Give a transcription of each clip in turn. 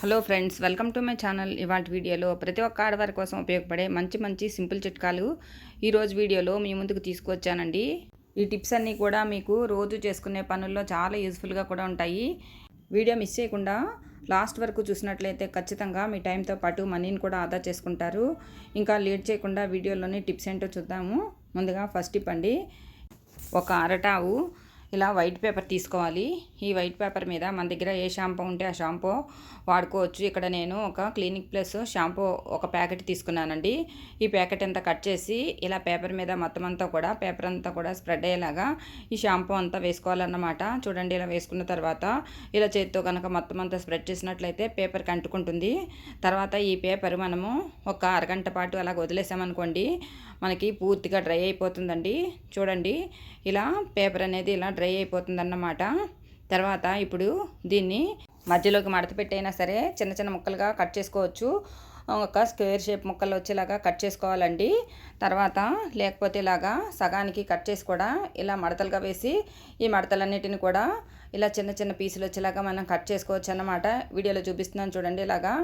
Hello friends, welcome to my channel. ఇవాళ వీడియోలో ప్రతి ఒక్క ఆడవారి కోసం ఉపయోగపడే మంచి సింపుల్ చిట్కాలు ఈరోజు వీడియోలో మీ ముందుకు తీసుకొచ్చానండి. ఈ టిప్స్ అన్నీ కూడా మీకు రోజు చేసుకునే పనుల్లో చాలా యూజ్ఫుల్గా కూడా ఉంటాయి. వీడియో మిస్ చేయకుండా లాస్ట్ వరకు చూసినట్లయితే ఖచ్చితంగా మీ టైంతో పాటు మనీని కూడా ఆదా చేసుకుంటారు. ఇంకా లేట్ చేయకుండా వీడియోలోని టిప్స్ ఏంటో చూద్దాము. ముందుగా ఫస్ట్ టిప్ అండి, ఒక అరటావు ఇలా వైట్ పేపర్ తీసుకోవాలి. ఈ వైట్ పేపర్ మీద మన దగ్గర ఏ షాంపూ ఉంటే ఆ షాంపూ వాడుకోవచ్చు. ఇక్కడ నేను ఒక క్లినిక్ ప్లస్ షాంపూ ఒక ప్యాకెట్ తీసుకున్నానండి. ఈ ప్యాకెట్ అంతా కట్ చేసి ఇలా పేపర్ మీద మొత్తం అంతా కూడా పేపర్ అంతా కూడా స్ప్రెడ్ అయ్యేలాగా ఈ షాంపూ అంతా వేసుకోవాలన్నమాట. చూడండి, ఇలా వేసుకున్న తర్వాత ఇలా చేతితో కనుక మొత్తం అంతా స్ప్రెడ్ చేసినట్లయితే పేపర్కి అంటుకుంటుంది. తర్వాత ఈ పేపర్ మనము ఒక అరగంట పాటు అలా వదిలేసామనుకోండి, మనకి పూర్తిగా డ్రై అయిపోతుందండి. చూడండి, ఇలా పేపర్ అనేది ఇలా డ్రై అయిపోతుందన్నమాట. తర్వాత ఇప్పుడు దీన్ని మధ్యలోకి మడత పెట్టైనా సరే చిన్న చిన్న ముక్కలుగా కట్ చేసుకోవచ్చు. ఒక స్క్వేర్ షేప్ ముక్కలు వచ్చేలాగా కట్ చేసుకోవాలండి. తర్వాత లేకపోతే ఇలాగా సగానికి కట్ చేసి కూడా ఇలా మడతలుగా వేసి ఈ మడతలన్నిటిని కూడా ఇలా చిన్న చిన్న పీసులు వచ్చేలాగా మనం కట్ చేసుకోవచ్చు అన్నమాట. వీడియోలో చూపిస్తున్నాను చూడండి. ఇలాగా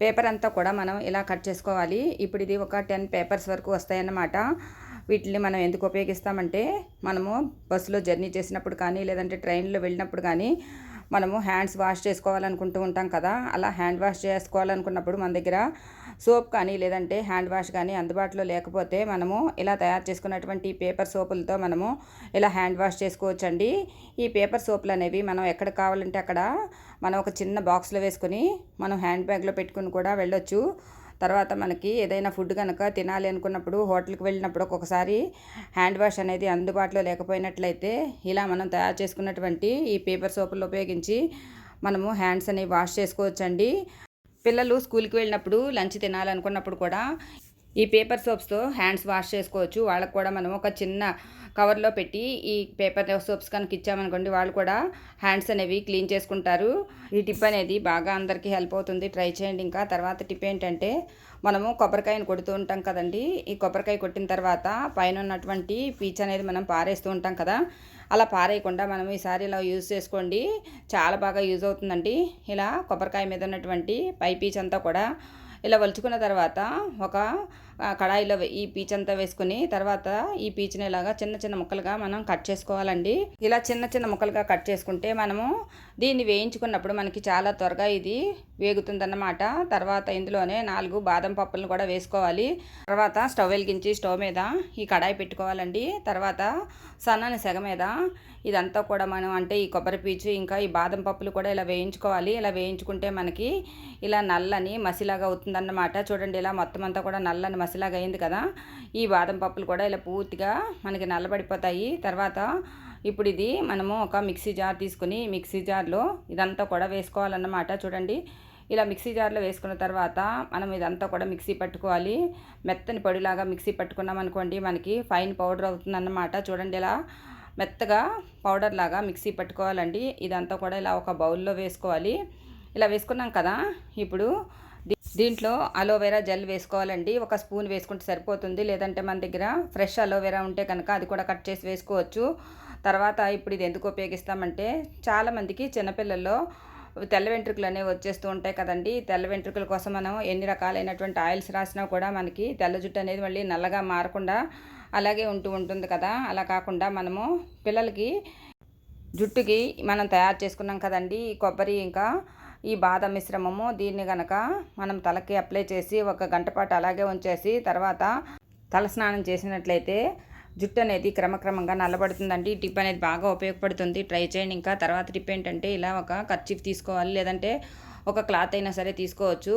పేపర్ అంతా కూడా మనం ఇలా కట్ చేసుకోవాలి. ఇప్పుడు ఇది ఒక 10 పేపర్స్ వరకు వస్తాయన్నమాట. వీటిని మనం ఎందుకు ఉపయోగిస్తామంటే, మనము బస్సులో జర్నీ చేసినప్పుడు కానీ లేదంటే ట్రైన్లో వెళ్ళినప్పుడు కానీ మనము హ్యాండ్స్ వాష్ చేసుకోవాలనుకుంటూ ఉంటాం కదా. అలా హ్యాండ్ వాష్ చేసుకోవాలనుకున్నప్పుడు మన దగ్గర సోప్ కానీ లేదంటే హ్యాండ్ వాష్ కానీ అందుబాటులో లేకపోతే మనము ఇలా తయారు చేసుకున్నటువంటి పేపర్ సోపులతో మనము ఇలా హ్యాండ్ వాష్ చేసుకోవచ్చండి. ఈ పేపర్ సోపులు అనేవి మనం ఎక్కడ కావాలంటే అక్కడ మనం ఒక చిన్న బాక్స్లో వేసుకొని మనం హ్యాండ్ బ్యాగ్లో పెట్టుకుని కూడా వెళ్ళొచ్చు. తర్వాత మనకి ఏదైనా ఫుడ్ కనుక తినాలి అనుకున్నప్పుడు హోటల్కి వెళ్ళినప్పుడు ఒక్కొక్కసారి హ్యాండ్ వాష్ అనేది అందుబాటులో లేకపోయినట్లయితే ఇలా మనం తయారు చేసుకున్నటువంటి ఈ పేపర్ సోపులు ఉపయోగించి మనము హ్యాండ్స్ అనేవి వాష్ చేసుకోవచ్చండి. పిల్లలు స్కూల్కి వెళ్ళినప్పుడు లంచ్ తినాలనుకున్నప్పుడు కూడా ఈ పేపర్ సోప్స్తో హ్యాండ్స్ వాష్ చేసుకోవచ్చు. వాళ్ళకు కూడా మనం ఒక చిన్న కవర్లో పెట్టి ఈ పేపర్ సోప్స్ కనుక ఇచ్చామనుకోండి, వాళ్ళు కూడా హ్యాండ్స్ అనేవి క్లీన్ చేసుకుంటారు. ఈ టిప్ అనేది బాగా అందరికీ హెల్ప్ అవుతుంది, ట్రై చేయండి. ఇంకా తర్వాత టిప్ ఏంటంటే, మనము కొబ్బరికాయను కొడుతూ ఉంటాం కదండి. ఈ కొబ్బరికాయ కొట్టిన తర్వాత పైన ఉన్నటువంటి పీచ్ అనేది మనం పారేస్తూ ఉంటాం కదా. అలా పారేయకుండా మనం ఈసారి ఇలా యూజ్ చేసుకోండి, చాలా బాగా యూజ్ అవుతుందండి. ఇలా కొబ్బరికాయ మీద ఉన్నటువంటి పై పీచ్ అంతా కూడా ఇలా వలుచుకున్న తర్వాత ఒక కడాయిలో ఈ పీచ్ అంతా వేసుకుని తర్వాత ఈ పీచుని ఇలాగా చిన్న చిన్న ముక్కలుగా మనం కట్ చేసుకోవాలండి. ఇలా చిన్న చిన్న ముక్కలుగా కట్ చేసుకుంటే మనము దీన్ని వేయించుకున్నప్పుడు మనకి చాలా త్వరగా ఇది వేగుతుందన్నమాట. తర్వాత ఇందులోనే 4 బాదం పప్పులను కూడా వేసుకోవాలి. తర్వాత స్టవ్ వెలిగించి స్టవ్ మీద ఈ కడాయి పెట్టుకోవాలండి. తర్వాత సన్నని సెగ మీద ఇదంతా కూడా మనం అంటే ఈ కొబ్బరి పీచు ఇంకా ఈ బాదం పప్పులు కూడా ఇలా వేయించుకోవాలి. ఇలా వేయించుకుంటే మనకి ఇలా నల్లని మసిలాగా అవుతుందన్నమాట. చూడండి, ఇలా మొత్తం అంతా కూడా నల్లని మసిలాగా అయింది కదా. ఈ బాదం పప్పులు కూడా ఇలా పూర్తిగా మనకి నల్లబడిపోతాయి. తర్వాత ఇప్పుడు ఇది మనము ఒక మిక్సీ జార్ తీసుకుని మిక్సీ జార్లో ఇదంతా కూడా వేసుకోవాలన్నమాట. చూడండి, ఇలా మిక్సీ జార్లో వేసుకున్న తర్వాత మనం ఇదంతా కూడా మిక్సీ పట్టుకోవాలి. మెత్తని పొడిలాగా మిక్సీ పట్టుకున్నాం అనుకోండి, మనకి ఫైన్ పౌడర్ అవుతుందన్నమాట. చూడండి, ఇలా మెత్తగా పౌడర్ లాగా మిక్సీ పట్టుకోవాలండి. ఇదంతా కూడా ఇలా ఒక బౌల్లో వేసుకోవాలి. ఇలా వేసుకున్నాం కదా. ఇప్పుడు దీంట్లో అలోవెరా జెల్ వేసుకోవాలండి. ఒక స్పూన్ వేసుకుంటే సరిపోతుంది. లేదంటే మన దగ్గర ఫ్రెష్ అలోవెరా ఉంటే కనుక అది కూడా కట్ చేసి వేసుకోవచ్చు. తర్వాత ఇప్పుడు ఇది ఎందుకు ఉపయోగిస్తామంటే, చాలామందికి చిన్నపిల్లల్లో తెల్ల వెంట్రుకలు అనేవి వచ్చేస్తూ ఉంటాయి కదండి. తెల్ల వెంట్రుకల కోసం మనం ఎన్ని రకాలైనటువంటి ఆయిల్స్ రాసినా కూడా మనకి తెల్ల జుట్టు అనేది మళ్ళీ నల్లగా మారకుండా అలాగే ఉంటుంది కదా. అలా కాకుండా మనము పిల్లలకి జుట్టుకి మనం తయారు చేసుకున్నాం కదండి ఈ కొబ్బరి ఇంకా ఈ బాదం మిశ్రమము, దీన్ని కనుక మనం తలకి అప్లై చేసి ఒక గంట పాటు అలాగే ఉంచేసి తర్వాత తలస్నానం చేసినట్లయితే జుట్టు అనేది క్రమక్రమంగా నల్లబడుతుందండి. ఈ టిప్ అనేది బాగా ఉపయోగపడుతుంది, ట్రై చేయండి. ఇంకా తర్వాత టిప్ ఏంటంటే, ఇలా ఒక కర్చీఫ్ తీసుకోవాలి, లేదంటే ఒక క్లాత్ అయినా సరే తీసుకోవచ్చు.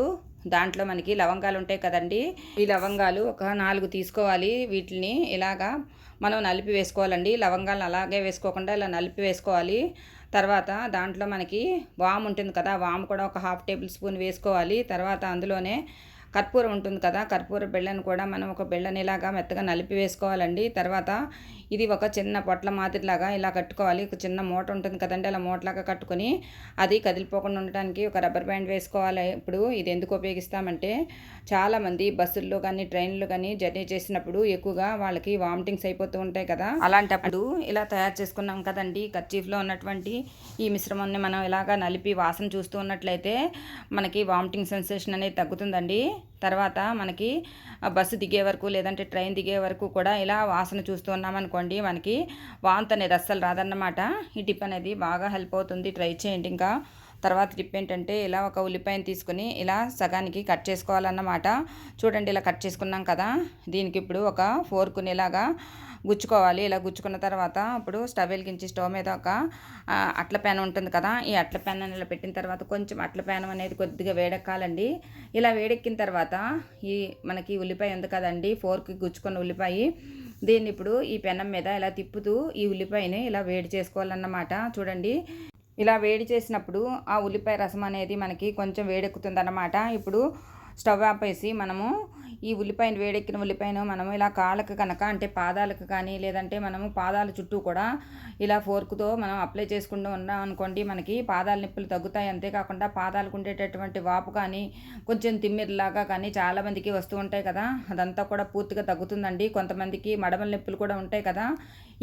దాంట్లో మనకి లవంగాలు ఉంటాయి కదండి. ఈ లవంగాలు ఒక 4 తీసుకోవాలి. వీటిని ఇలాగా మనం నలిపి వేసుకోవాలండి. లవంగాలను అలాగే వేసుకోకుండా ఇలా నలిపి వేసుకోవాలి. తర్వాత దాంట్లో మనకి వాము ఉంటుంది కదా, వాము కూడా ఒక 1/2 టేబుల్ స్పూన్ వేసుకోవాలి. తర్వాత అందులోనే కర్పూరం ఉంటుంది కదా, కర్పూర బిళ్ళను కూడా మనం ఒక బిళ్ళని ఇలాగా మెత్తగా నలిపి వేసుకోవాలండి. తర్వాత ఇది ఒక చిన్న పొట్ల మాదిరిలాగా ఇలా కట్టుకోవాలి. ఒక చిన్న మూట ఉంటుంది కదండి, అలా మూటలాగా కట్టుకొని అది కదిలిపోకుండా ఉండటానికి ఒక రబ్బర్ బ్యాండ్ వేసుకోవాలి. ఇప్పుడు ఇది ఎందుకు ఉపయోగిస్తామంటే చాలామంది బస్సుల్లో కానీ ట్రైన్లో కానీ జర్నీ చేసినప్పుడు ఎక్కువగా వాళ్ళకి వామిటింగ్స్ అయిపోతూ ఉంటాయి కదా, అలాంటప్పుడు ఇలా తయారు చేసుకున్నాం కదండి కర్చీఫ్లో ఉన్నటువంటి ఈ మిశ్రమాన్ని మనం ఇలాగా నలిపి వాసన చూస్తూ ఉన్నట్లయితే మనకి వామిటింగ్ సెన్సేషన్ అనేది తగ్గుతుందండి. తర్వాత మనకి బస్సు దిగే వరకు లేదంటే ట్రైన్ దిగే వరకు కూడా ఇలా వాసన చూస్తూ ఉన్నామనుకోండి మనకి వాంతి అనేది అస్సలు రాదన్నమాట. ఈ టిప్ అనేది బాగా హెల్ప్ అవుతుంది, ట్రై చేయండి. ఇంకా తర్వాత టిప్ ఏంటంటే ఇలా ఒక ఉల్లిపాయను తీసుకుని ఇలా సగానికి కట్ చేసుకోవాలన్నమాట. చూడండి ఇలా కట్ చేసుకున్నాం కదా, దీనికి ఇప్పుడు ఒక ఫోర్కుని ఇలాగా గుచ్చుకోవాలి. ఇలా గుచ్చుకున్న తర్వాత ఇప్పుడు స్టవ్ వెలిగించి స్టవ్ మీద ఒక అట్ల ప్యాన్ ఉంటుంది కదా, ఈ అట్ల ప్యాన్ ఇలా పెట్టిన తర్వాత కొంచెం అట్ల ప్యాన్ అనేది కొద్దిగా వేడెక్కాలండి. ఇలా వేడెక్కిన తర్వాత ఈ మనకి ఉల్లిపాయ ఉంది కదండి, ఫోర్క్కి గుచ్చుకున్న ఉల్లిపాయ, దీన్ని ఇప్పుడు ఈ పెనం మీద ఇలా తిప్పుతూ ఈ ఉల్లిపాయని ఇలా వేడి చేసుకోవాలన్నమాట. చూడండి ఇలా వేడి చేసినప్పుడు ఆ ఉల్లిపాయ రసం అనేది మనకి కొంచెం వేడెక్కుతుందన్నమాట. ఇప్పుడు స్టవ్ ఆపేసి మనము ఈ ఉల్లిపాయను వేడెక్కిన ఉల్లిపాయను మనము ఇలా కాళ్ళకు కనుక అంటే పాదాలకు కానీ లేదంటే మనము పాదాల చుట్టూ కూడా ఇలా ఫోర్క్తో మనం అప్లై చేసుకుంటూ ఉన్నాం అనుకోండి మనకి పాదాల నొప్పులు తగ్గుతాయి. అంతేకాకుండా పాదాలకు ఉండేటటువంటి వాపు కానీ కొంచెం తిమ్మిరిలాగా కానీ చాలామందికి వస్తూ ఉంటాయి కదా, అదంతా కూడా పూర్తిగా తగ్గుతుందండి. కొంతమందికి మడమల నొప్పులు కూడా ఉంటాయి కదా,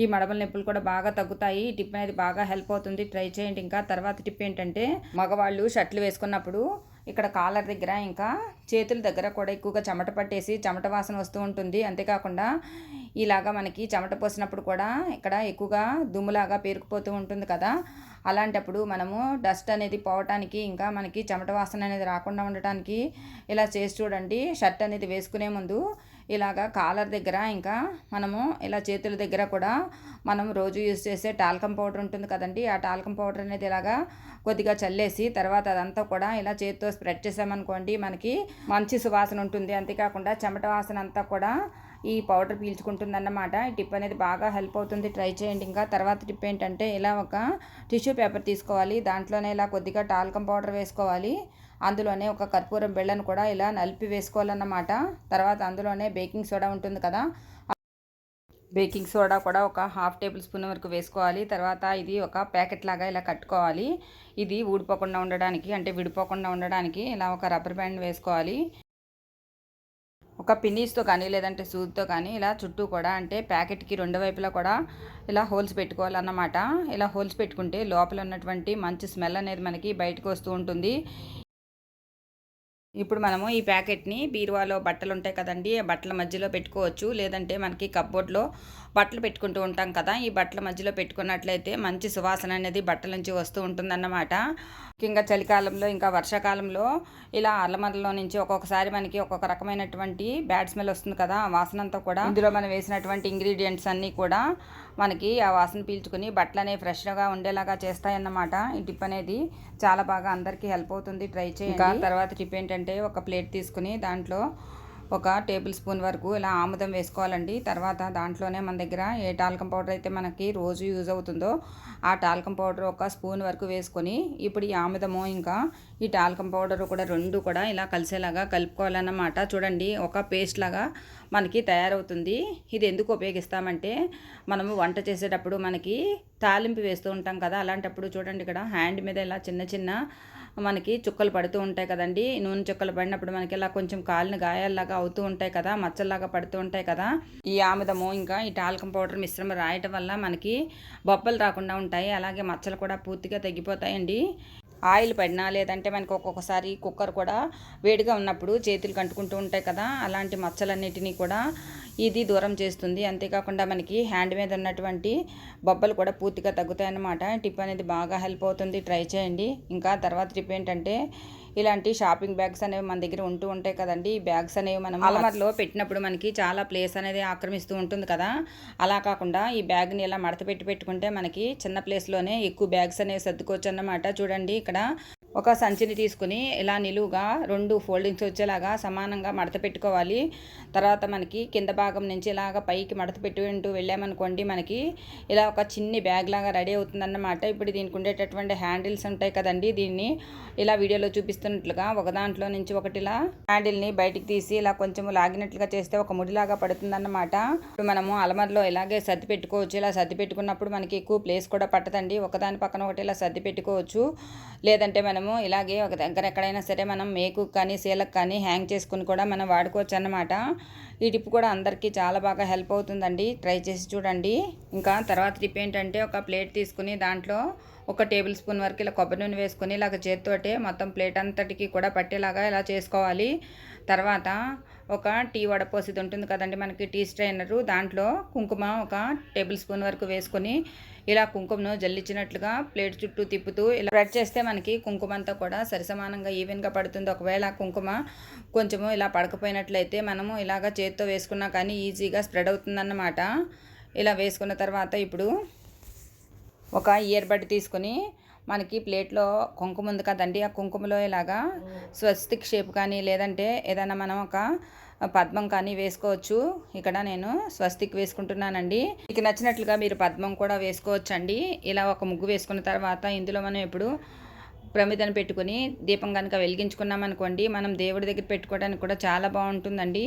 ఈ మడమల నొప్పులు కూడా బాగా తగ్గుతాయి. ఈ టిప్ అనేది బాగా హెల్ప్ అవుతుంది, ట్రై చేయండి. ఇంకా తర్వాత టిప్ ఏంటంటే మగవాళ్ళు షర్ట్లు వేసుకున్నప్పుడు ఇక్కడ కాలర్ దగ్గర ఇంకా చేతుల దగ్గర కూడా ఎక్కువగా చెమట పట్టేసి చెమట వాసన వస్తూ ఉంటుంది. అంతేకాకుండా ఇలాగా మనకి చెమట పోసినప్పుడు కూడా ఇక్కడ ఎక్కువగా దుమ్ములాగా పేరుకుపోతూ ఉంటుంది కదా, అలాంటప్పుడు మనము డస్ట్ అనేది పోవటానికి ఇంకా మనకి చెమట వాసన అనేది రాకుండా ఉండటానికి ఇలా చేసి చూడండి. షర్ట్ అనేది వేసుకునే ముందు ఇలాగా కాలర్ దగ్గర ఇంకా మనము ఇలా చేతుల దగ్గర కూడా మనం రోజు యూజ్ చేసే టాల్కమ్ పౌడర్ ఉంటుంది కదండి, ఆ టాల్కమ్ పౌడర్ అనేది ఇలాగా కొద్దిగా చల్లేసి తర్వాత అదంతా కూడా ఇలా చేతితో స్ప్రెడ్ చేసామనుకోండి మనకి మంచి సువాసన ఉంటుంది. అంతేకాకుండా చెమట వాసన అంతా కూడా ఈ పౌడర్ పీల్చుకుంటుందన్నమాట. ఈ టిప్ అనేది బాగా హెల్ప్ అవుతుంది, ట్రై చేయండి. ఇంకా తర్వాత టిప్ ఏంటంటే ఇలా ఒక టిష్యూ పేపర్ తీసుకోవాలి, దాంట్లోనే ఇలా కొద్దిగా టాల్కమ్ పౌడర్ వేసుకోవాలి, అందులోనే ఒక కర్పూరం బిళ్ళను కూడా ఇలా నలిపి వేసుకోవాలన్నమాట. తర్వాత అందులోనే బేకింగ్ సోడా ఉంటుంది కదా, బేకింగ్ సోడా కూడా ఒక 1/2 టేబుల్ స్పూన్ వరకు వేసుకోవాలి. తర్వాత ఇది ఒక ప్యాకెట్ లాగా ఇలా కట్టుకోవాలి. ఇది ఊడిపోకుండా ఉండడానికి అంటే విడిపోకుండా ఉండడానికి ఇలా ఒక రబ్బర్ బ్యాండ్ వేసుకోవాలి. ఒక పిన్నీస్తో కానీ లేదంటే సూదితో కానీ ఇలా చుట్టూ కూడా అంటే ప్యాకెట్కి 2 వైపులా కూడా ఇలా హోల్స్ పెట్టుకోవాలన్నమాట. ఇలా హోల్స్ పెట్టుకుంటే లోపల ఉన్నటువంటి మంచి స్మెల్ అనేది మనకి బయటకు వస్తూ ఉంటుంది. ఇప్పుడు మనము ఈ ప్యాకెట్ని బీరువాలో బట్టలు ఉంటాయి కదండి, ఆ బట్టల మధ్యలో పెట్టుకోవచ్చు, లేదంటే మనకి కప్బోర్డ్లో బట్టలు పెట్టుకుంటూ ఉంటాం కదా, ఈ బట్టల మధ్యలో పెట్టుకున్నట్లయితే మంచి సువాసన అనేది బట్టల నుంచి వస్తూ ఉంటుందన్నమాట. ముఖ్యంగా చలికాలంలో ఇంకా వర్షాకాలంలో ఇలా అల్లమరలో నుంచి ఒక్కొక్కసారి మనకి ఒక్కొక్క రకమైనటువంటి బ్యాడ్ స్మెల్ వస్తుంది కదా, ఆ వాసన అంతా కూడా ఇందులో మనం వేసినటువంటి ఇంగ్రీడియంట్స్ అన్నీ కూడా మనకి ఆ వాసన పీల్చుకుని బట్టలు అనేవి ఫ్రెష్గా ఉండేలాగా చేస్తాయన్నమాట. ఈ టిప్ అనేది చాలా బాగా అందరికీ హెల్ప్ అవుతుంది, ట్రై చేయండి. తర్వాత టిప్ ఏంటంటే ఒక ప్లేట్ తీసుకుని దాంట్లో ఒక టేబుల్ స్పూన్ వరకు ఇలా ఆముదం వేసుకోవాలండి. తర్వాత దాంట్లోనే మన దగ్గర ఏ టాల్కమ్ పౌడర్ అయితే మనకి రోజు యూజ్ అవుతుందో ఆ టాల్కమ్ పౌడర్ ఒక స్పూన్ వరకు వేసుకొని ఇప్పుడు ఈ ఆముదము ఇంకా ఈ టాల్కమ్ పౌడర్ కూడా రెండు కూడా ఇలా కలిసేలాగా కలుపుకోవాలన్నమాట. చూడండి ఒక పేస్ట్ లాగా మనకి తయారవుతుంది. ఇది ఎందుకు ఉపయోగిస్తామంటే మనము వంట చేసేటప్పుడు మనకి తాలింపు వేస్తూ ఉంటాం కదా, అలాంటప్పుడు చూడండి ఇక్కడ హ్యాండ్ మీద ఇలా చిన్న చిన్న మనకి చుక్కలు పడుతూ ఉంటాయి కదండి, నూనె చుక్కలు పడినప్పుడు మనకి ఇలా కొంచెం కాలిన గాయాల్లాగా అవుతూ ఉంటాయి కదా, మచ్చల్లాగా పడుతూ ఉంటాయి కదా, ఈ ఆముదము ఇంకా ఈ టాల్కమ్ పౌడర్ మిశ్రమం రాయటం వల్ల మనకి బొబ్బలు రాకుండా ఉంటాయి, అలాగే మచ్చలు కూడా పూర్తిగా తగ్గిపోతాయండి. ఆయిల్ పడినా లేదంటే మనకి ఒక్కొక్కసారి కుక్కర్ కూడా వేడిగా ఉన్నప్పుడు చేతులు కంటుకుంటూ ఉంటాయి కదా, అలాంటి మచ్చలన్నిటినీ కూడా ఇది దూరం చేస్తుంది. అంతేకాకుండా మనకి హ్యాండ్ మీద ఉన్నటువంటి బొబ్బలు కూడా పూర్తిగా తగ్గుతాయి అన్నమాట. టిప్ అనేది బాగా హెల్ప్ అవుతుంది, ట్రై చేయండి. ఇంకా తర్వాత టిప్ ఏంటంటే ఇలాంటి షాపింగ్ బ్యాగ్స్ అనేవి మన దగ్గర ఉంటూ ఉంటాయి కదండి, ఈ బ్యాగ్స్ అనేవి మనం అలమరలో పెట్టినప్పుడు మనకి చాలా ప్లేస్ అనేది ఆక్రమిస్తూ ఉంటుంది కదా, అలా కాకుండా ఈ బ్యాగ్ని ఇలా మడత పెట్టుకుంటే మనకి చిన్న ప్లేస్లోనే ఎక్కువ బ్యాగ్స్ అనేవి సర్దుకోవచ్చు అన్నమాట. చూడండి ఇక్కడ ఒక సంచిని తీసుకుని ఇలా నిలువుగా 2 ఫోల్డింగ్స్ వచ్చేలాగా సమానంగా మడత పెట్టుకోవాలి. తర్వాత మనకి కింద భాగం నుంచి ఇలాగ పైకి మడత పెట్టుకుంటూ వెళ్ళామనుకోండి, మనకి ఇలా ఒక చిన్ని బ్యాగ్ లాగా రెడీ అవుతుందన్నమాట. ఇప్పుడు దీనికి ఉండేటటువంటి హ్యాండిల్స్ ఉంటాయి కదండి, దీన్ని ఇలా వీడియోలో చూపిస్తున్నట్లుగా ఒక దాంట్లో నుంచి ఒకటి ఇలా హ్యాండిల్ని బయటికి తీసి ఇలా కొంచెం లాగినట్లుగా చేస్తే ఒక ముడిలాగా పడుతుందన్నమాట. ఇప్పుడు మనము అలమరలో ఇలాగే సర్ది పెట్టుకోవచ్చు. ఇలా సర్ది పెట్టుకున్నప్పుడు మనకి ఎక్కువ ప్లేస్ కూడా పట్టదండి. ఒకదాని పక్కన ఒకటి ఇలా సర్ది పెట్టుకోవచ్చు. లేదంటే మనము ఇలాగే ఒక దగ్గర ఎక్కడైనా సరే మనం మేకు కానీ సీలకు కానీ హ్యాంగ్ చేసుకుని కూడా మనం వాడుకోవచ్చు అన్నమాట. ఈ టిప్ కూడా అందరికీ చాలా బాగా హెల్ప్ అవుతుందండి, ట్రై చేసి చూడండి. ఇంకా తర్వాత టిప్ ఏంటంటే, ఒక ప్లేట్ తీసుకుని దాంట్లో ఒక టేబుల్ స్పూన్ వరకు ఇలా కొబ్బరి నూనె వేసుకొని ఇలాగ చేతితోటే మొత్తం ప్లేట్ అంతటికి కూడా పట్టేలాగా ఇలా చేసుకోవాలి. తర్వాత ఒక టీ వడపోసిది ఉంటుంది కదండి మనకి టీ స్ట్రైనరు, దాంట్లో కుంకుమ ఒక టేబుల్ స్పూన్ వరకు వేసుకొని ఇలా కుంకుమను జల్లించినట్లుగా ప్లేట్ చుట్టూ తిప్పుతూ ఇలా స్ప్రెడ్ చేస్తే మనకి కుంకుమ అంతా కూడా సరిసమానంగా ఈవెన్గా పడుతుంది. ఒకవేళ కుంకుమ కొంచెము ఇలా పడకపోయినట్లయితే మనము ఇలాగ చేతితో వేసుకున్నా కానీ ఈజీగా స్ప్రెడ్ అవుతుందన్నమాట. ఇలా వేసుకున్న తర్వాత ఇప్పుడు ఒక ఇయర్ బడ్ తీసుకొని మనకి ప్లేట్లో కుంకుమ ఉంది కదండి, ఆ కుంకుమలో ఇలాగా స్వస్తిక్ షేప్ కానీ లేదంటే ఏదైనా మనం ఒక పద్మం కానీ వేసుకోవచ్చు. ఇక్కడ నేను స్వస్తిక్ వేసుకుంటున్నానండి. మీకు నచ్చినట్లుగా మీరు పద్మం కూడా వేసుకోవచ్చు అండి. ఇలా ఒక ముగ్గు వేసుకున్న తర్వాత ఇందులో మనం ఇప్పుడు ప్రమిదను పెట్టుకుని దీపం కనుక వెలిగించుకున్నాం అనుకోండి, మనం దేవుడి దగ్గర పెట్టుకోవడానికి కూడా చాలా బాగుంటుందండి.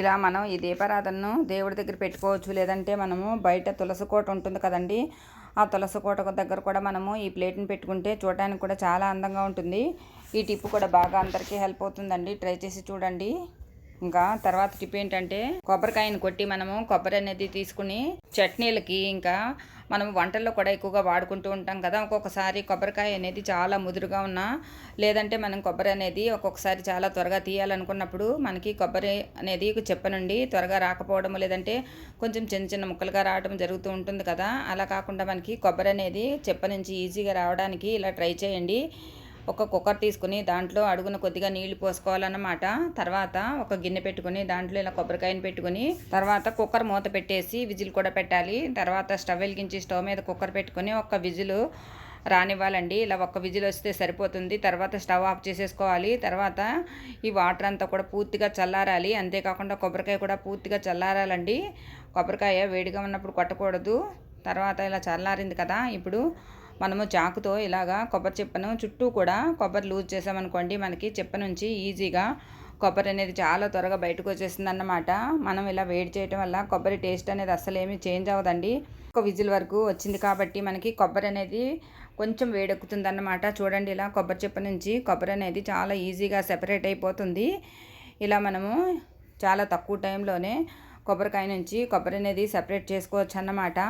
ఇలా మనం ఈ దీపారాధనను దేవుడి దగ్గర పెట్టుకోవచ్చు. లేదంటే మనము బయట తులసి కోట ఉంటుంది కదండి, ఆ తులసి కోట దగ్గర కూడా మనము ఈ ప్లేట్ని పెట్టుకుంటే చూడడానికి కూడా చాలా అందంగా ఉంటుంది. ఈ టిప్ కూడా బాగా అందరికీ హెల్ప్ అవుతుందండి, ట్రై చేసి చూడండి. ఇంకా తర్వాత టిప్ ఏంటంటే, కొబ్బరికాయని కొట్టి మనము కొబ్బరి అనేది తీసుకుని చట్నీలకి ఇంకా మనం వంటల్లో కూడా ఎక్కువగా వాడుకుంటూ ఉంటాం కదా. ఒక్కొక్కసారి కొబ్బరికాయ అనేది చాలా ముదురుగా ఉన్నా, లేదంటే మనం కొబ్బరి అనేది ఒక్కొక్కసారి చాలా త్వరగా తీయాలనుకున్నప్పుడు మనకి కొబ్బరి అనేది చెప్ప నుండి త్వరగా రాకపోవడం, లేదంటే కొంచెం చిన్న చిన్న ముక్కలుగా రావడం జరుగుతూ ఉంటుంది కదా. అలా కాకుండా మనకి కొబ్బరి అనేది చెప్ప నుంచి ఈజీగా రావడానికి ఇలా ట్రై చేయండి. ఒక కుక్కర్ తీసుకుని దాంట్లో అడుగున కొద్దిగా నీళ్లు పోసుకోవాలన్నమాట. తర్వాత ఒక గిన్నె పెట్టుకుని దాంట్లో ఇలా కొబ్బరికాయని పెట్టుకుని తర్వాత కుక్కర్ మూత పెట్టేసి విజిల్ కూడా పెట్టాలి. తర్వాత స్టవ్ వెలిగించి స్టవ్ మీద కుక్కర్ పెట్టుకుని ఒక విజిల్ రానివ్వాలండి. ఇలా ఒక్క విజిల్ వస్తే సరిపోతుంది. తర్వాత స్టవ్ ఆఫ్ చేసేసుకోవాలి. తర్వాత ఈ వాటర్ అంతా కూడా పూర్తిగా చల్లారాలి. అంతేకాకుండా కొబ్బరికాయ కూడా పూర్తిగా చల్లారాలండి. కొబ్బరికాయ వేడిగా ఉన్నప్పుడు కొట్టకూడదు. తర్వాత ఇలా చల్లారింది కదా, ఇప్పుడు మనము చాకుతో ఇలాగా కొబ్బరి చెప్పను చుట్టూ కూడా కొబ్బరి లూజ్ చేసామనుకోండి, మనకి చెప్ప నుంచి ఈజీగా కొబ్బరి అనేది చాలా త్వరగా బయటకు వచ్చేస్తుంది అన్నమాట. మనం ఇలా వేడి చేయడం వల్ల కొబ్బరి టేస్ట్ అనేది అస్సలు ఏమీ చేంజ్ అవ్వదండి. ఒక విజిల్ వరకు వచ్చింది కాబట్టి మనకి కొబ్బరి అనేది కొంచెం వేడెక్కుతుంది అన్నమాట. చూడండి, ఇలా కొబ్బరి చెప్ప నుంచి కొబ్బరి అనేది చాలా ఈజీగా సెపరేట్ అయిపోతుంది. ఇలా మనము చాలా తక్కువ టైంలోనే కొబ్బరికాయ నుంచి కొబ్బరి అనేది సెపరేట్ చేసుకోవచ్చు అన్నమాట.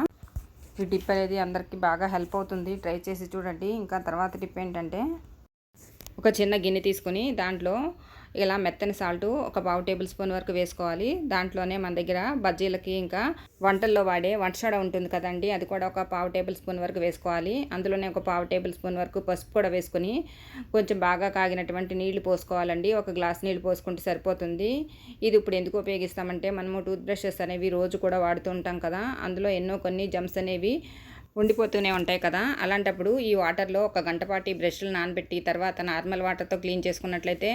ఈ టిప్ అనేది అందరికీ బాగా హెల్ప్ అవుతుంది, ట్రై చేసి చూడండి. ఇంకా తర్వాత టిప్ ఏంటంటే, ఒక చిన్న గిన్నె తీసుకుని దాంట్లో ఇలా మెత్తని సాల్ట్ ఒక 1/2 టేబుల్ స్పూన్ వరకు వేసుకోవాలి. దాంట్లోనే మన దగ్గర బజ్జీలకి ఇంకా వంటల్లో వాడే వంట సోడా ఉంటుంది కదండి, అది కూడా ఒక 1/2 టేబుల్ స్పూన్ వరకు వేసుకోవాలి. అందులోనే ఒక 1/2 టేబుల్ స్పూన్ వరకు పసుపు కూడా వేసుకొని కొంచెం బాగా కాగినటువంటి నీళ్లు పోసుకోవాలండి. ఒక గ్లాస్ నీళ్లు పోసుకుంటే సరిపోతుంది. ఇది ఇప్పుడు ఎందుకు ఉపయోగిస్తామంటే, మనము టూత్ బ్రషెస్ అనేవి రోజు కూడా వాడుతూ ఉంటాం కదా, అందులో ఎన్నో కొన్ని జమ్స్ అనేవి ఉండిపోతూనే ఉంటాయి కదా. అలాంటప్పుడు ఈ వాటర్లో ఒక గంట పాటు ఈ బ్రష్లు నానబెట్టి తర్వాత నార్మల్ వాటర్తో క్లీన్ చేసుకున్నట్లయితే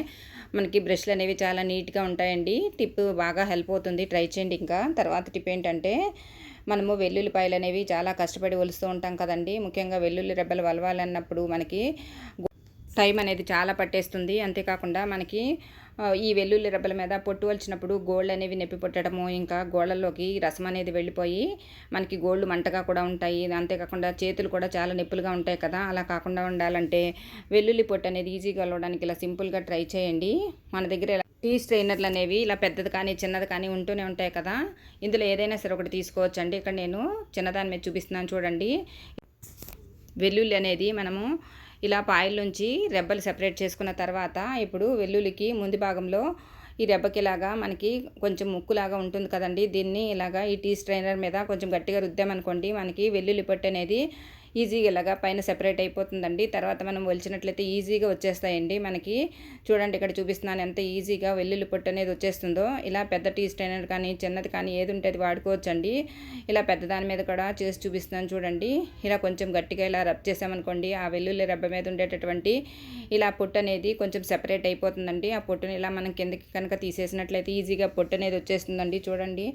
మనకి బ్రష్లు అనేవి చాలా నీట్గా ఉంటాయండి. టిప్ బాగా హెల్ప్ అవుతుంది, ట్రై చేయండి. ఇంకా తర్వాత టిప్ ఏంటంటే, మనము వెల్లుల్లిపాయలు అనేవి చాలా కష్టపడి ఒలుస్తూ ఉంటాం కదండి. ముఖ్యంగా వెల్లుల్లి రెబ్బలు వలవాలన్నప్పుడు మనకి టైం అనేది చాలా పట్టేస్తుంది. అంతేకాకుండా మనకి ఈ వెల్లుల్లి రెబ్బల మీద పొట్టు వలిచినప్పుడు గోళ్ళు అనేవి నొప్పి పుట్టడము, ఇంకా గోళ్ళల్లోకి రసం అనేది వెళ్ళిపోయి మనకి గోళ్ళు మంటగా కూడా ఉంటాయి. అంతేకాకుండా చేతులు కూడా చాలా నొప్పులుగా ఉంటాయి కదా. అలా కాకుండా ఉండాలంటే వెల్లుల్లి పొట్టు అనేది ఈజీగా వెళ్ళడానికి ఇలా సింపుల్గా ట్రై చేయండి. మన దగ్గర టీ స్ట్రైనర్లు అనేవి ఇలా పెద్దది కానీ చిన్నది కానీ ఉంటూనే ఉంటాయి కదా. ఇందులో ఏదైనా సరే ఒకటి తీసుకోవచ్చు అండి. ఇక్కడ నేను చిన్నదాని మీద చూపిస్తున్నాను చూడండి. వెల్లుల్లి అనేది మనము ఇలా పాయల నుంచి రెబ్బలు సెపరేట్ చేసుకున్న తర్వాత ఇప్పుడు వెల్లుల్లికి ముందు భాగంలో ఈ రెబ్బకి ఇలాగా మనకి కొంచెం ముక్కులాగా ఉంటుంది కదండి, దీన్ని ఇలాగా ఈ టీ స్ట్రైనర్ మీద కొంచెం గట్టిగా రుద్దామనుకోండి, మనకి వెల్లుల్లి పొట్టు అనేది ఈజీగా ఇలాగా పైన సెపరేట్ అయిపోతుందండి. తర్వాత మనం ఒలిచినట్లయితే ఈజీగా వచ్చేస్తాయండి మనకి. చూడండి ఇక్కడ చూపిస్తున్నాను ఎంత ఈజీగా వెల్లుల్లి పొట్టు అనేది వచ్చేస్తుందో. ఇలా పెద్ద టీ స్ట్రైనర్ కానీ చిన్నది కానీ ఏది ఉంటే అది వాడుకోవచ్చండి. ఇలా పెద్ద దాని మీద కూడా చేసి చూపిస్తున్నాను చూడండి. ఇలా కొంచెం గట్టిగా ఇలా రబ్ చేసామనుకోండి, ఆ వెల్లుల్లి రబ్బ మీద ఉండేటటువంటి ఇలా పొట్టు అనేది కొంచెం సెపరేట్ అయిపోతుందండి. ఆ పొట్టుని ఇలా మనం కిందకి కనుక తీసేసినట్లయితే ఈజీగా పొట్టు అనేది వచ్చేస్తుందండి. చూడండి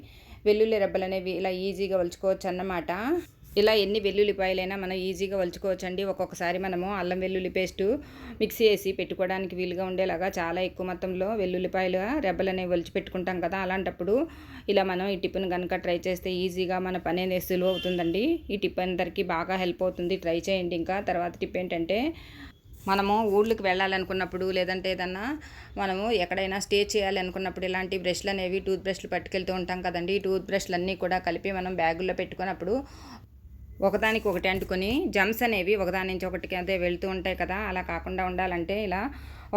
వెల్లుల్లి రెబ్బలు అనేవి ఇలా ఈజీగా వలుచుకోవచ్చు అన్నమాట. ఇలా ఎన్ని వెల్లుల్లిపాయలైనా మనం ఈజీగా వలుచుకోవచ్చండి. ఒక్కొక్కసారి మనము అల్లం వెల్లుల్లి పేస్టు మిక్సీ వేసి పెట్టుకోవడానికి వీలుగా ఉండేలాగా చాలా ఎక్కువ మొత్తంలో వెల్లుల్లిపాయలు రెబ్బలు అనేవి ఒలిచి పెట్టుకుంటాం కదా. అలాంటప్పుడు ఇలా మనం ఈ టిప్ను కనుక ట్రై చేస్తే ఈజీగా మన పని అనేది సులువు అవుతుందండి. ఈ టిప్ అందరికీ బాగా హెల్ప్ అవుతుంది. ట్రై చేయండి. ఇంకా తర్వాత టిప్ ఏంటంటే, మనము ఊళ్ళకి వెళ్ళాలనుకున్నప్పుడు లేదంటే ఏదన్నా మనము ఎక్కడైనా స్టే చేయాలి అనుకున్నప్పుడు ఇలాంటి బ్రష్లు అనేవి టూత్ బ్రష్లు పట్టుకెళ్తూ ఉంటాం కదండి. ఈ టూత్ బ్రష్లు అన్నీ కూడా కలిపి మనం బ్యాగుల్లో పెట్టుకున్నప్పుడు ఒకదానికి ఒకటి అంటుకొని జమ్స్ అనేవి ఒకదాని నుంచి ఒకటికి అదే వెళ్తూ ఉంటాయి కదా. అలా కాకుండా ఉండాలంటే ఇలా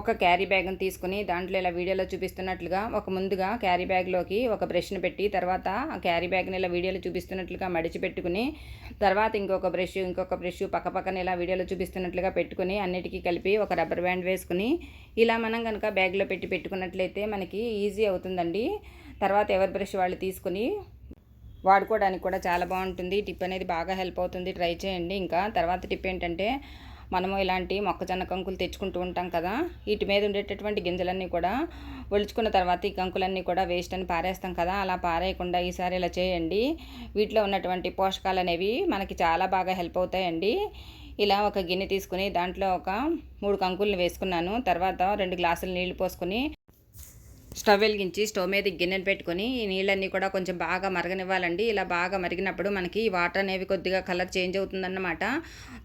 ఒక క్యారీ బ్యాగ్ని తీసుకుని దాంట్లో ఇలా వీడియోలో చూపిస్తున్నట్లుగా ముందుగా క్యారీ బ్యాగ్లోకి ఒక బ్రష్ని పెట్టి తర్వాత ఆ క్యారీ బ్యాగ్ని ఇలా వీడియోలో చూపిస్తున్నట్లుగా మడిచి పెట్టుకుని తర్వాత ఇంకొక బ్రష్ పక్కన ఇలా వీడియోలో చూపిస్తున్నట్లుగా పెట్టుకుని అన్నిటికీ కలిపి ఒక రబ్బర్ బ్యాండ్ వేసుకుని ఇలా మనం కనుక బ్యాగ్లో పెట్టుకున్నట్లయితే మనకి ఈజీ అవుతుందండి. తర్వాత ఎవరి బ్రష్ వాళ్ళు తీసుకుని వాడుకోవడానికి కూడా చాలా బాగుంటుంది. టిప్ అనేది బాగా హెల్ప్ అవుతుంది. ట్రై చేయండి. ఇంకా తర్వాత టిప్ ఏంటంటే, మనము ఇలాంటి మొక్కజొన్న కంకులు తెచ్చుకుంటూ ఉంటాం కదా. వీటి మీద ఉండేటటువంటి గింజలన్నీ కూడా ఒలుచుకున్న తర్వాత ఈ కంకులన్నీ కూడా వేస్ట్ అని పారేస్తాం కదా. అలా పారేయకుండా ఈసారి ఇలా చేయండి. వీటిలో ఉన్నటువంటి పోషకాలు అనేవి మనకి చాలా బాగా హెల్ప్ అవుతాయండి. ఇలా ఒక గిన్నె తీసుకుని దాంట్లో ఒక 3 కంకులను వేసుకున్నాను. తర్వాత 2 గ్లాసులు నీళ్లు పోసుకొని స్టవ్ వెలిగించి స్టవ్ మీద గిన్నెను పెట్టుకొని ఈ నీళ్ళన్నీ కూడా కొంచెం బాగా మరగనివ్వాలండి. ఇలా బాగా మరిగినప్పుడు మనకి వాటర్ అనేవి కొద్దిగా కలర్ చేంజ్ అవుతుందన్నమాట.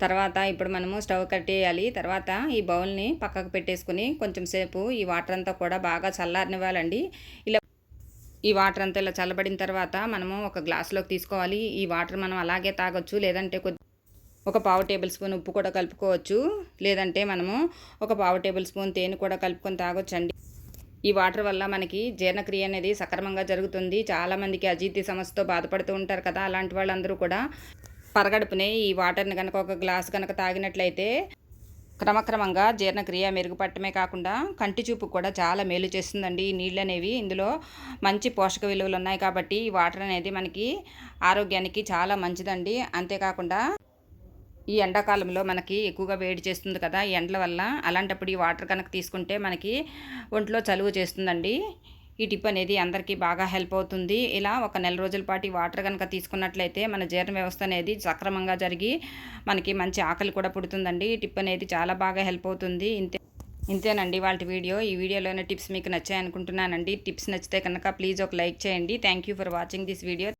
తర్వాత ఇప్పుడు మనము స్టవ్ కట్టేయాలి. తర్వాత ఈ బౌల్ని పక్కకు పెట్టేసుకుని కొంచెం సేపు ఈ వాటర్ అంతా కూడా బాగా చల్లారనివ్వాలండి. ఇలా ఈ వాటర్ అంతా ఇలా చల్లబడిన తర్వాత మనము ఒక గ్లాసులోకి తీసుకోవాలి. ఈ వాటర్ మనం అలాగే తాగొచ్చు, లేదంటే ఒక 1/2 టేబుల్ స్పూన్ ఉప్పు కూడా కలుపుకోవచ్చు, లేదంటే మనము ఒక 1/2 టేబుల్ స్పూన్ తేనె కూడా కలుపుకొని తాగొచ్చండి. ఈ వాటర్ వల్ల మనకి జీర్ణక్రియ అనేది సక్రమంగా జరుగుతుంది. చాలామందికి అజీర్తి సమస్యతో బాధపడుతూ ఉంటారు కదా. అలాంటి వాళ్ళందరూ కూడా పరగడుపునే ఈ వాటర్ని కనుక ఒక గ్లాస్ కనుక తాగినట్లయితే క్రమక్రమంగా జీర్ణక్రియ మెరుగుపడటమే కాకుండా కంటి చూపు కూడా చాలా మేలు చేస్తుందండి. ఈ నీళ్ళు అనేవి ఇందులో మంచి పోషక విలువలు ఉన్నాయి కాబట్టి ఈ వాటర్ అనేది మనకి ఆరోగ్యానికి చాలా మంచిదండి. అంతేకాకుండా ఈ ఎండాకాలంలో మనకి ఎక్కువగా వేడి చేస్తుంది కదా ఈ ఎండల వల్ల. అలాంటప్పుడు ఈ వాటర్ కనుక తీసుకుంటే మనకి ఒంట్లో చలువ చేస్తుందండి. ఈ టిప్ అనేది అందరికీ బాగా హెల్ప్ అవుతుంది. ఇలా ఒక నెల రోజుల పాటు ఈ వాటర్ కనుక తీసుకున్నట్లయితే మన జీర్ణ వ్యవస్థ అనేది సక్రమంగా జరిగి మనకి మంచి ఆకలి కూడా పుడుతుందండి. ఈ టిప్ అనేది చాలా బాగా హెల్ప్ అవుతుంది. ఇంతేనండి వాళ్ళ వీడియో. ఈ వీడియోలోనే టిప్స్ మీకు నచ్చాయనుకుంటున్నానండి. టిప్స్ నచ్చితే కనుక ప్లీజ్ ఒక లైక్ చేయండి. Thank you for watching this video.